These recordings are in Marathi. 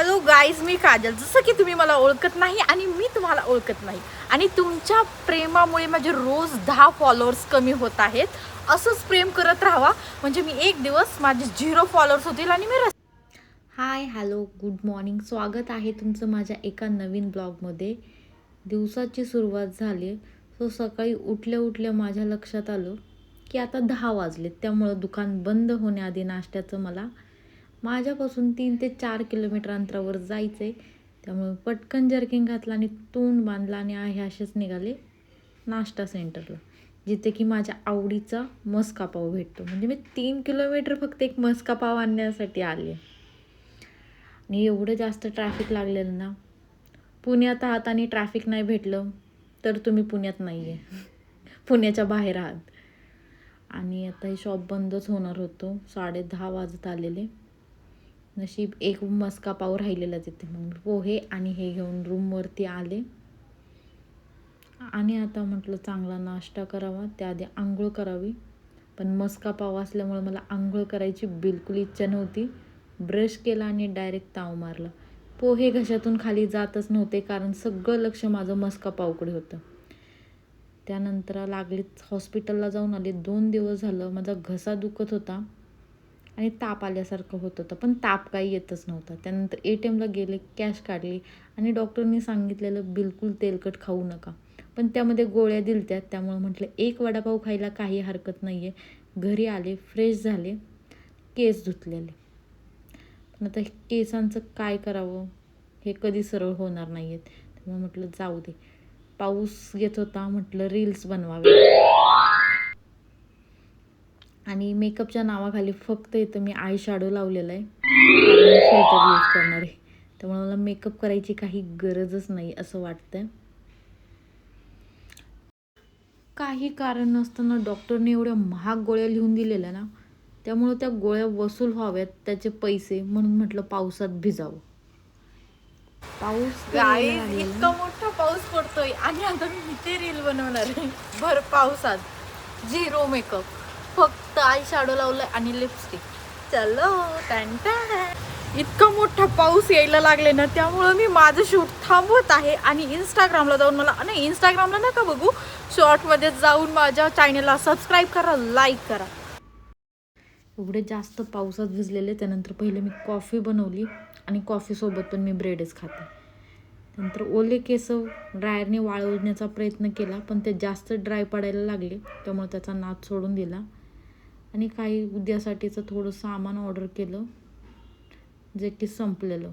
हॅलो गाईज, मी काजल. जसं की तुम्ही मला ओळखत नाही आणि मी तुम्हाला ओळखत नाही, आणि तुमच्या प्रेमामुळे माझे रोज 10 फॉलोअर्स कमी होत आहेत. असंच प्रेम करत राहावा, म्हणजे मी एक दिवस माझे 0 फॉलोअर्स होतील आणि मी हाय, हॅलो, गुड मॉर्निंग. स्वागत आहे तुमचं माझ्या एका नवीन ब्लॉगमध्ये. दिवसाची सुरुवात झाली. सो सकाळी उठल्या उठल्या माझ्या लक्षात आलं की आता 10 वाजलेत. त्यामुळं दुकान बंद होण्याआधी नाश्त्याचं मला माझ्यापासून 3 ते 4 किलोमीटर अंतरावर जायचं आहे. त्यामुळे पटकन जर्किंग घातला आणि तोंड बांधला आणि आहे असेच निघाले नाश्ता सेंटरला, जिथे की माझ्या आवडीचा मस्का पाव भेटतो. म्हणजे मी 3 किलोमीटर फक्त एक मस्का पाव आणण्यासाठी आले. आणि एवढं जास्त ट्रॅफिक लागलेलं ना. पुण्यात आहात आणि ट्रॅफिक नाही भेटलं तर तुम्ही पुण्यात नाही आहे, पुण्याच्या बाहेर आहात. आणि आता हे शॉप बंदच होणार होतं. 10:30 वाजत आलेले. नशीब एक मस्का पाव राहिलेला तिथे. मग पोहे आणि हे घेऊन रूमवरती आले. आणि आता म्हटलं चांगला नाश्ता करावा, त्याआधी आंघोळ करावी. पण मस्का पाव असल्यामुळे मला आंघोळ करायची बिलकुल इच्छा नव्हती. ब्रश केला आणि डायरेक्ट ताव मारला. पोहे घशातून खाली जातच नव्हते, कारण सगळं लक्ष माझं मस्का पावकडे होतं. त्यानंतर लागलीच हॉस्पिटलला जाऊन आले. 2 दिवस झालं माझा घसा दुखत होता आणि ताप आल्यासारखं होत होतं, पण ताप काही येतच नव्हता. त्यानंतर ATMला गेले, कॅश काढली आणि डॉक्टरनी सांगितलेलं बिलकुल तेलकट खाऊ नका, पण त्यामध्ये गोळ्या दिलत्या. त्यामुळे म्हटलं एक वडापाव खायला काही हरकत नाही आहे. घरी आले, फ्रेश झाले, केस धुतलेले. पण आता केसांचं काय करावं, हे कधी सरळ होणार नाही आहेत. त्यामुळे म्हटलं जाऊ दे. पाऊस येत होता, म्हटलं रील्स बनवावे. आणि मेकअपच्या नावाखाली फक्त इथं मी आय शॅडो लावलेला आहे, कारण मी फिल्टर यूज करणार आहे. त्यामुळे मला मेकअप करायची काही गरजच नाही असं वाटतं. काही कारण नसताना डॉक्टरने एवढ्या महाग गोळ्या लिहून दिलेल्या ना, त्यामुळे त्या गोळ्या वसूल व्हाव्यात त्याचे पैसे, म्हणून म्हटलं पावसात भिजावं. पाऊस गाईज, इतका मोठा पाऊस पडतोय आणि आता मी इथे रील बनवणार आहे भर पावसात. 0 मेकअप, फक्त आय शॅडो लावलंय आणि लिपस्टिक. चलो इतका मोठा पाऊस यायला लागले ना, त्यामुळं मी माझं शूट थांबवत आहे आणि इंस्टाग्रामला जाऊन नाही, इंस्टाग्रामला नका बघू, शॉर्टमध्ये जाऊन माझ्या चॅनलला सबस्क्राईब करा, लाईक करा. एवढे जास्त पावसात भिजलेले. त्यानंतर पहिले मी कॉफी बनवली आणि कॉफीसोबत पण मी ब्रेडच खाते. नंतर ओले केस ड्रायरने वाळवण्याचा प्रयत्न केला, पण ते जास्त ड्राय पडायला लागले, त्यामुळे त्याचा नाद सोडून दिला. आणि काही उद्यासाठीचं थोडं सामान ऑर्डर केलं, जे की संपलेलं.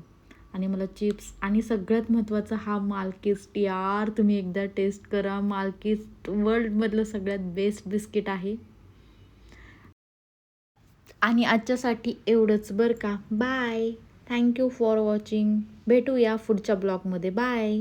आणि मला चिप्स आणि सगळ्यात महत्त्वाचं हा मालकिस्ट. यार, तुम्ही एकदा टेस्ट करा. मालकिस्ट वर्ल्डमधलं सगळ्यात बेस्ट बिस्किट आहे. आणि आजच्यासाठी एवढंच बरं का. बाय. Thank you for watching. भेटूया पुढच्या ब्लॉगमध्ये. बाय.